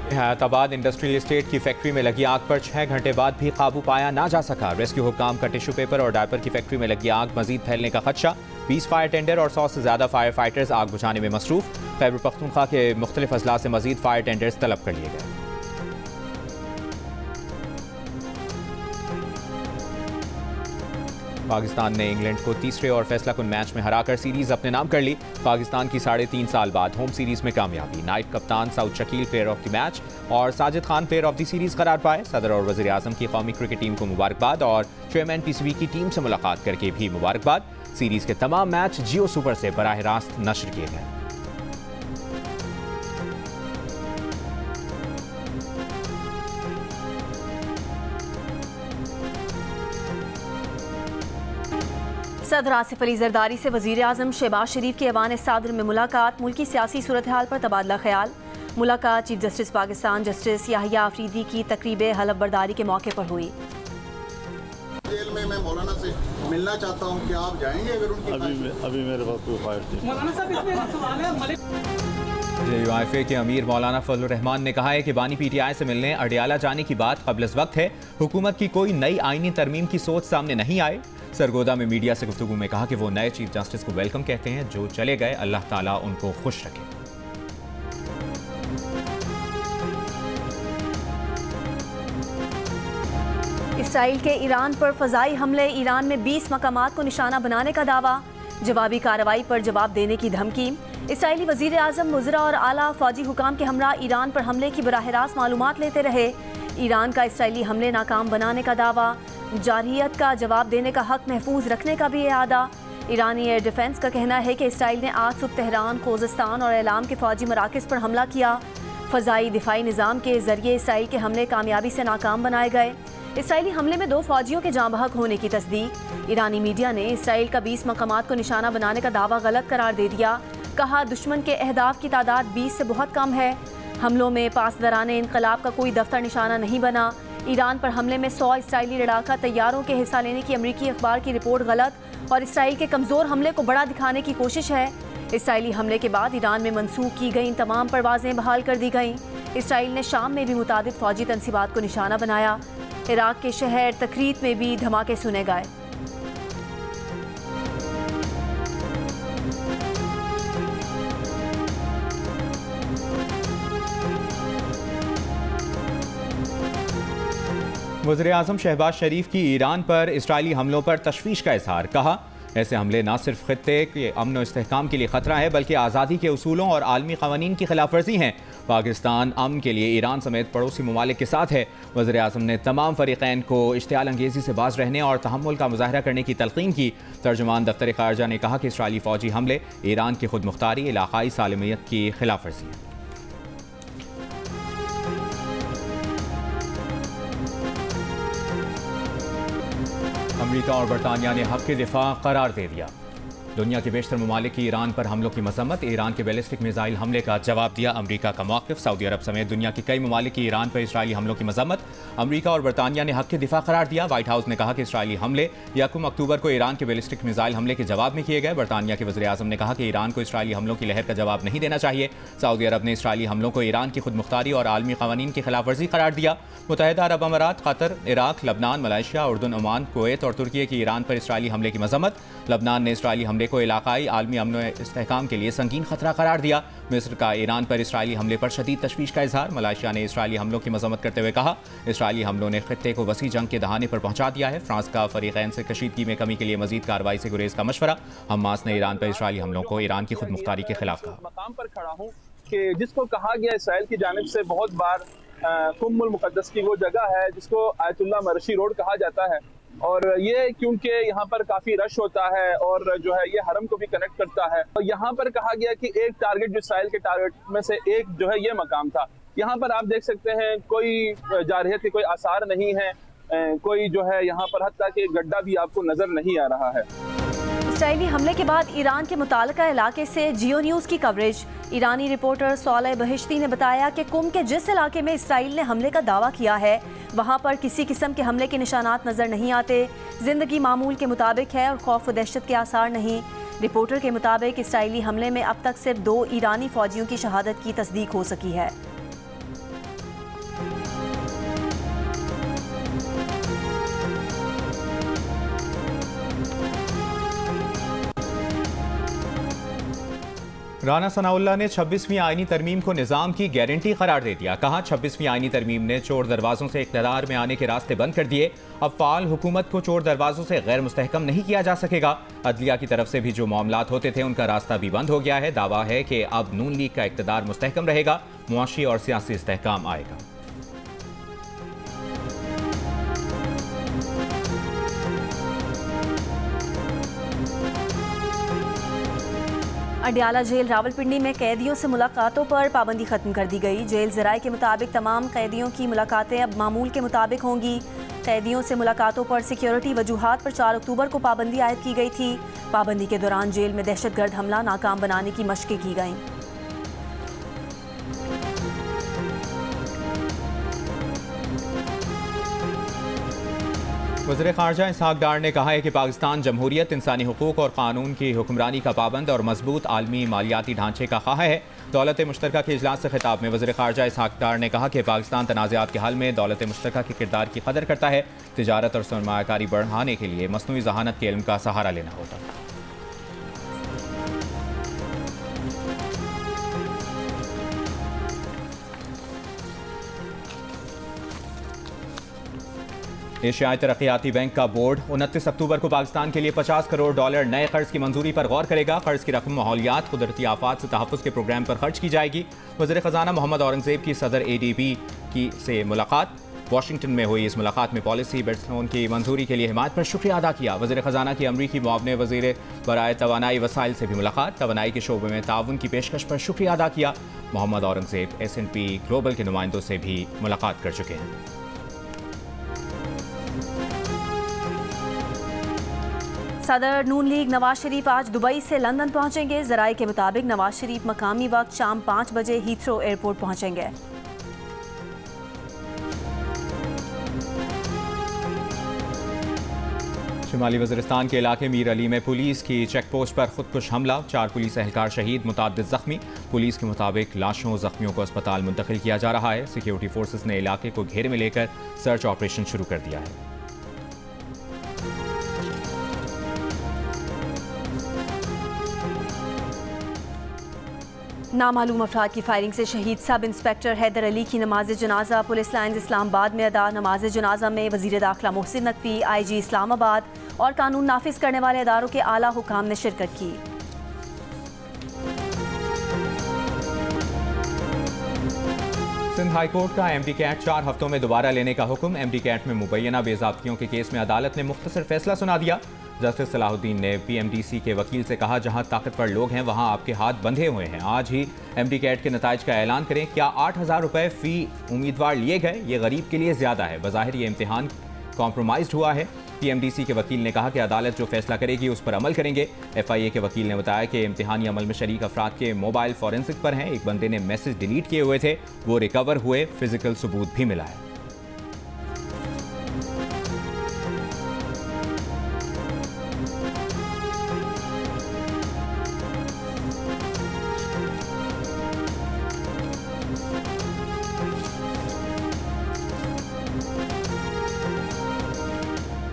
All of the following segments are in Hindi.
हैदराबाद इंडस्ट्रियल एस्टेट की फैक्ट्री में लगी आग पर 6 घंटे बाद भी काबू पाया ना जा सका। रेस्क्यू हुक्काम का टिश्यू पेपर और डायपर की फैक्ट्री में लगी आग मजीद फैलने का खदशा। 20 फायर टेंडर और 100 से ज्यादा फायर फाइटर्स आग बुझाने में मसरूफ। खैबर पख्तूनख्वा के मुख्तलिफ अजला से मजीद फायर टेंडर्स तलब कर लिए गए। पाकिस्तान ने इंग्लैंड को तीसरे और फैसलाकुन मैच में हराकर सीरीज अपने नाम कर ली। पाकिस्तान की 3.5 साल बाद होम सीरीज में कामयाबी। नाइट कप्तान Saud Shakeel player of the match और Sajid Khan player of the series करार पाए। सदर और वज़ीर आज़म की कौमी क्रिकेट टीम को मुबारकबाद और चेयरमैन पीसीबी की टीम से मुलाकात करके भी मुबारकबाद। सीरीज के तमाम मैच जियो सुपर से बराह रास्त नश्र किए गए। सदर आसिफ अली जरदारी से वज़ीर आज़म शहबाज शरीफ की ऐवान सादर में मुलाकात। मुल्की सियासी सूरत हाल पर तबादला ख्याल। मुलाकात chief justice Pakistan justice Yahya Afridi की तकरीब हलफ बर्दारी के मौके पर हुई। जेल में मैं मौलाना से मिलना चाहता हूं कि आप जाएंगे अगर उनकी अभी मेरे पास कोई फाइल नहीं। मौलाना साहब इसमें सवाल है। JUIFA के अमीर मौलाना फजलुर रहमान ने कहा है कि बानी PTI से मिलने अडियाला जाने की बात क़ब्ल वक्त है। हुकूमत की कोई नई आईनी तरमीम की सोच सामने नहीं आए। सरगोदा में मीडिया से गुफ्तगू में कहा कि वो नए चीफ जस्टिस को वेलकम कहते हैं। जो चले गए अल्लाह ताला उनको खुश रखे। इसराइल के ईरान पर फ़ज़ाई हमले। ईरान में 20 मकामात को निशाना बनाने का दावा। जवाबी कार्रवाई पर जवाब देने की धमकी। इसराइली वज़ीर आज़म वज़रा और आला फ़ौजी हुकाम के हमरा ईरान पर हमले की बराह रास्त मालूमात लेते रहे। ईरान का इसराइली हमले नाकाम बनाने का दावा। जारहियत का जवाब देने का हक महफूज रखने का भी इरादा। ईरानी एयर डिफेंस का कहना है कि इसराइल ने आज सुबह तेहरान, खोज़िस्तान और एलाम के फ़ौजी मराकज़ पर हमला किया। फ़ज़ाई दिफाई निज़ाम के ज़रिए इसराइल के हमले कामयाबी से नाकाम बनाए गए। इसराइली हमले में 2 फ़ौजियों के जाँ बहक होने की तस्दीक। ईरानी मीडिया ने इसराइल का 20 मकामात को निशाना बनाने का दावा गलत करार दे दिया। कहा दुश्मन के अहदाफ की तादाद 20 से बहुत कम है। हमलों में पासदारान इनकलाब का कोई दफ्तर निशाना नहीं बना। ईरान पर हमले में 100 इसराइली लड़ाका तैयारों के हिस्सा लेने की अमरीकी अखबार की रिपोर्ट गलत और इसराइल के कमज़ोर हमले को बड़ा दिखाने की कोशिश है। इसराइली हमले के बाद ईरान में मनसूख की गई तमाम परवाज़ें बहाल कर दी गईं। इसराइल ने शाम में भी मुतादिद फ़ौजी तनसीबात को निशाना बनाया। इराक के शहर तकरीत में भी धमाके सुने गए। वज़ीर आज़म शहबाज शरीफ की ईरान पर इसराइली हमलों पर तशवीश का इजहार। कहा ऐसे हमले न सिर्फ खित्ते के अमन और इस्तेहकाम के लिए ख़तरा है बल्कि आज़ादी के उसूलों और आलमी क़वानीन की खिलाफ वर्जी हैं। पाकिस्तान अमन के लिए ईरान समेत पड़ोसी ममालिक के साथ है। वज़ीर आज़म ने तमाम फ़रीक़ैन को इश्तियाल अंगेज़ी से बाज रहने और तहम्मुल का मुज़ाहरा करने की तलक़ीन की। तर्जुमान दफ्तर ख़ारजा ने कहा कि इसराइली फ़ौजी हमले ईरान की खुद मुख्तारी इलाक़ाई सालमियत की खिलाफ वर्जी है। अमेरिका और बरतानिया ने हक़ के दिफा करार दे दिया। दुनिया के बेशतर ममालिक की ईरान पर हमलों की मजम्मत। ईरान के बैलिस्टिक मिसाइल हमले का जवाब दिया अमेरिका का मौक़िफ़। सऊदी अरब समेत दुनिया के कई ममालिक की ईरान पर इसराइली हमलों की मजम्मत। अमेरिका और बरतानिया ने हक़ के दिफा करार दिया। व्हाइट हाउस ने कहा कि इसराइली हमले 1 अक्टूबर को ईरान के बैलिस्टिक मिसाइल हमले के जवाब में किए गए। बरतानिया के वज़ीर आज़म ने कहा कि ईरान को इसराइली हमलों की लहर का जवाब नहीं देना चाहिए। सऊदी अरब ने इसराइली हमलों को ईरान की खुद मुख्तारी और आलमी क़वानीन की खिलाफ वर्जी करार दिया। मुत्तहिदा अरब अमारात, कतर, इराक, लबनान, मलेशिया, उर्दन, ओमान, कुवैत और तुर्की की ईरान पर इसराइली हमले की मजम्मत। लबनान ने इसराइली हमले को इलाक़ाई आलमी अमन व इस्तेहकाम के लिए संगीन खतरा करार दिया। मिस्र का ईरान पर इसराइली हमले पर शदीद तशवीश का इजहार। मलेशिया ने इसराइली हमलों की मजम्मत करते हुए कहा इसराइली हमलों ने खित्ते को वसी जंग के दहाने पर पहुंचा दिया है। फ्रांस का फरीक़ैन से कशीदगी में कमी के लिए मजीद कार्रवाई से गुरेज का मशवरा। हमास ने ईरान पर इसराइली हमलों को ईरान की खुद मुख्तारी के खिलाफ कहा। मकाम पर खड़ा हूँ कि जिसको कहा गया इसराइल की जानिब से बहुत बार कुम्मुल मुक़द्दस की वो जगह है जिसको आयतुल्लाह मरशी रोड कहा जाता है। और ये क्योंकि यहाँ पर काफ़ी रश होता है और जो है ये हरम को भी कनेक्ट करता है। और यहाँ पर कहा गया कि एक टारगेट जो इसराइल के टारगेट में से एक जो है ये मकाम था। यहाँ पर आप देख सकते हैं कोई जारहियत के कोई आसार नहीं है। कोई जो है यहाँ पर हत्ता कि गड्ढा भी आपको नज़र नहीं आ रहा है। इसराइली हमले के बाद ईरान के मुताल्लिका इलाके से जियो न्यूज़ की कवरेज। ईरानी रिपोर्टर सालेह बहिश्ती ने बताया कि कुम के जिस इलाके में इसराइल ने हमले का दावा किया है वहाँ पर किसी किस्म के हमले के निशानात नज़र नहीं आते। जिंदगी मामूल के मुताबिक है और खौफ व दहशत के आसार नहीं। रिपोर्टर के मुताबिक इसराइली हमले में अब तक सिर्फ 2 ईरानी फ़ौजियों की शहादत की तस्दीक हो सकी है। राना सनाउल्लाह ने 26वीं आईनी तरमीम को निज़ाम की गारंटी करार दे दिया। कहा 26वीं आईनी तरमीम ने चोर दरवाजों से इक़्तिदार में आने के रास्ते बंद कर दिए। अब फ़ाल हुकूमत को चोर दरवाजों से गैर मुस्तहकम नहीं किया जा सकेगा। अदलिया की तरफ से भी जो मामलात होते थे उनका रास्ता भी बंद हो गया है। दावा है कि अब नून लीग का इक़्तिदार मुस्तहकम रहेगा, मुआशी और सियासी इस्तेहकाम आएगा। अडियाला जेल रावलपिंडी में कैदियों से मुलाकातों पर पाबंदी खत्म कर दी गई। जेल ज़राए के मुताबिक तमाम कैदियों की मुलाकातें अब मामूल के मुताबिक होंगी। कैदियों से मुलाकातों पर सिक्योरिटी वजूहात पर 4 अक्टूबर को पाबंदी आयद की गई थी। पाबंदी के दौरान जेल में दहशतगर्द हमला नाकाम बनाने की मशक़ें की गईं। वज़ीर ख़ारजा इसहाक़ डार ने कहा है कि पाकिस्तान जमहूरियत, इंसानी हुकूक और कानून की हुक्मरानी का पाबंद और मजबूत आलमी मालियाती ढांचे का ख़्वाह है। दौलत मुश्तरका के इजलास से खिताब में वज़ीर ख़ारजा इसहाक़ डार ने कहा कि पाकिस्तान तनाज़ात के हल में दौलत मुश्तरका के किरदार की कदर करता है। तिजारत और सरमायाकारी बढ़ाने के लिए मसनूई ज़हानत के इल्म का सहारा लेना होता है। एशियाई तरक्याती बैंक का बोर्ड 29 अक्टूबर को पाकिस्तान के लिए $50 करोड़ नए कर्ज की मंजूरी पर गौर करेगा। कर्ज की रकम माहौलियात, कुदरती आफात से तहफ़्फ़ुज़ के प्रोग्राम पर खर्च की जाएगी। वज़ीर ख़जाना मोहम्मद औरंगज़ेब की सदर ADB की से मुलाकात। वाशिंगटन में हुई इस मुलाकात में पॉलिसी बेस्ड लोन की मंजूरी के लिए हिमायत पर शुक्रिया अदा किया। वज़ीर ख़जाना की अमरीकी मुआवने वज़ीर बराए तवानाई वसाइल से भी मुलाकात। तवानाई के शोबे में ताउन की पेशकश पर शुक्रिया अदा किया। मोहम्मद औरंगज़ेब S&P ग्लोबल के नुमाइंदों से भी मुलाकात कर चुके हैं। सदर नून लीग नवाज शरीफ आज दुबई से लंदन पहुंचेंगे। ज़राए के मुताबिक नवाज शरीफ मकामी वक्त शाम 5 बजे हीथ्रो एयरपोर्ट पहुंचेंगे। शुमाली वज़ीरिस्तान के इलाके मीर अली में पुलिस की चेक पोस्ट पर खुदकुश हमला, 4 पुलिस एहलकार शहीद, मुताद्दिद जख्मी। पुलिस के मुताबिक लाशों जख्मियों को अस्पताल मुंतकिल किया जा रहा है। सिक्योरिटी फोर्सेस ने इलाके को घेरे में लेकर सर्च ऑपरेशन शुरू कर दिया है। नामालूम अफराद की फायरिंग से शहीद सब इंस्पेक्टर हैदर अली की नमाज जनाजा पुलिस लाइन्स इस्लामाबाद में अदा। नमाज जनाजा में वज़ीर दाखिला मोहसिन नकवी, IG इस्लामाबाद और कानून नाफिज करने वाले इदारों के आला हुकाम ने शिरकत की। सिंध हाई कोर्ट का MD कैट 4 हफ्तों में दोबारा लेने का हुक्म। MD कैट में मुबैना बेज़ाब्तियों के केस में अदालत ने मुख्तसर फैसला सुना दिया। जस्टिस सलाहुद्दीन ने PMDC के वकील से कहा, जहां ताकतवर लोग हैं वहां आपके हाथ बंधे हुए हैं। आज ही MD कैट के नताइज का ऐलान करें। क्या 8,000 रुपये फ़ी उम्मीदवार लिए गए? ये गरीब के लिए ज़्यादा है। बज़ाहिर ये इम्तिहान कॉम्प्रोमाइज़ हुआ है। PMDC के वकील ने कहा कि अदालत जो फैसला करेगी उस पर अमल करेंगे। FIA के वकील ने बताया कि इम्तिहानी अमल में शरीक अफराद के मोबाइल फॉरेंसिक पर हैं। एक बंदे ने मैसेज डिलीट किए हुए थे, वो रिकवर हुए। फिजिकल सबूत भी मिला है।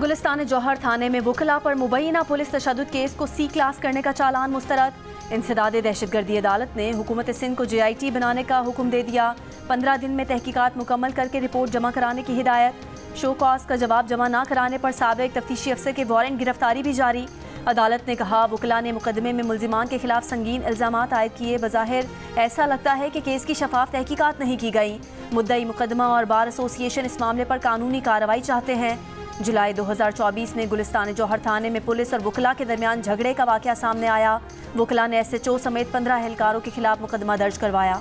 गुलिस्तान जौहर थाने में वकला पर मुबैना पुलिस तशद्दुद केस को C क्लास करने का चालान मुस्तरद। इंसदाद दहशतगर्दी अदालत ने हुकूमत सिंध को JIT बनाने का हुक्म दे दिया। 15 दिन में तहकीकात मुकम्मल करके रिपोर्ट जमा कराने की हिदायत। शो कॉज का जवाब जमा न कराने पर साबिक तफ्तीशी अफसर के वारंट गिरफ्तारी भी जारी। अदालत ने कहा, वकला ने मुकदमे में मुल्जिमान के खिलाफ संगीन इल्जामात आयद किए। बज़ाहिर ऐसा लगता है कि केस की शफाफ तहकीकात नहीं की गई। मुद्दई मुकदमा और बार एसोसिएशन इस मामले पर कानूनी कार्रवाई चाहते हैं। जुलाई 2024 में गुलिस्तान जौहर थाने में पुलिस और वकला के दरमियान झगड़े का वाक़या सामने आया। वकला ने SHO समेत 15 एहलकारों के खिलाफ मुकदमा दर्ज करवाया।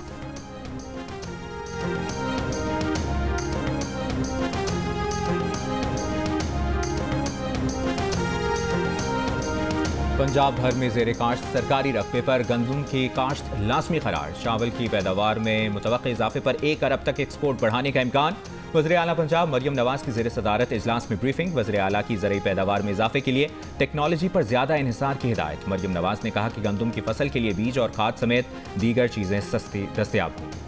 पंजाब भर में ज़ेरे काश्त सरकारी रकबे पर गंदम की काश्त लाजमी करार। चावल की पैदावार में मुतवक्के इजाफे पर 1 अरब तक एक्सपोर्ट बढ़ाने का इम्कान। वज़ीर आला पंजाब मरियम नवाज की ज़ेर सदारत इजलास में ब्रीफिंग। वज़ीर आला की ज़रई पैदावार में इजाफे के लिए टेक्नोलॉजी पर ज़्यादा इन्हिसार की हिदायत। मरियम नवाज ने कहा कि गंदम की फसल के लिए बीज और खाद समेत दीगर चीज़ें सस्ती दस्तयाब होंगी।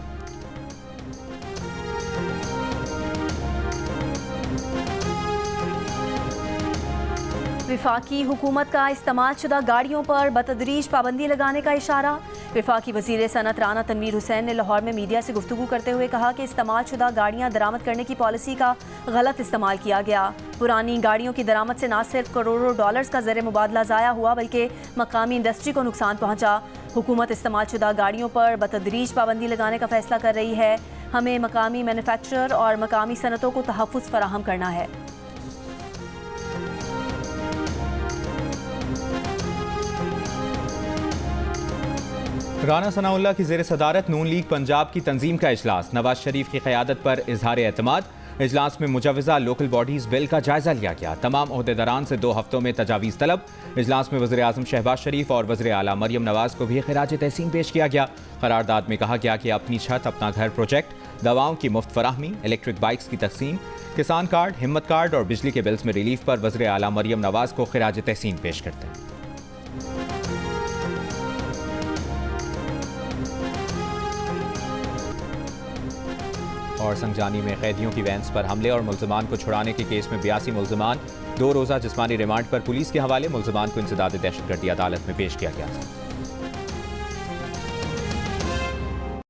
विफाकी हुकूमत का इस्तेमाल शुदा गाड़ियों पर बतदरीज पाबंदी लगाने का इशारा। विफाकी वज़ीर सनत राना तनवीर हुसैन ने लाहौर में मीडिया से गुफ्तगू करते हुए कहा कि इस्तेमाल शुदा गाड़ियाँ दरामद करने की पॉलिसी का गलत इस्तेमाल किया गया। पुरानी गाड़ियों की दरामद से न सिर्फ करोड़ों डॉलर्स का ज़र मुबादला ज़ाया हुआ बल्कि मकामी इंडस्ट्री को नुकसान पहुँचा। हुकूमत इस्तेमाल शुदा गाड़ियों पर बतदरीज पाबंदी लगाने का फैसला कर रही है। हमें मकामी मैन्युफैक्चरर और मकामी सनतों को तहफ़्फ़ुज़ फराहम करना है। राना सनाउल्लाह की ज़ेर सदारत नून लीग पंजाब की तंजीम का इजलास। नवाज शरीफ की क़यादत पर इजहार एतमाद। इजलास में मुजवज़ा लोकल बॉडीज़ बिल का जायज़ा लिया गया। तमाम ओहदेदारान से 2 हफ्तों में तजावीज़ तलब। इजलास में वज़ीर आज़म शहबाज शरीफ और वज़ीर आला मरियम नवाज़ को भी खिराज तहसीन पेश किया गया। करारदाद में कहा गया कि अपनी छत अपना घर प्रोजेक्ट, दवाओं की मुफ्त फराहमी, इलेक्ट्रिक बाइक्स की तकसीम, किसान कार्ड, हिम्मत कार्ड और बिजली के बिल्स में रिलीफ पर वज़ीर आला मरियम नवाज़ को खिराज तहसीन पेश करते हैं। और संगजानी में कैदियों की वैन्स पर हमले और मुल्ज़मान को छुड़ाने के केस में 82 मुल्ज़मान 2 रोज़ा जिस्मानी रिमांड पर पुलिस के हवाले। मुल्ज़मान को इंसदाद दहशतगर्दी अदालत में पेश किया गया था।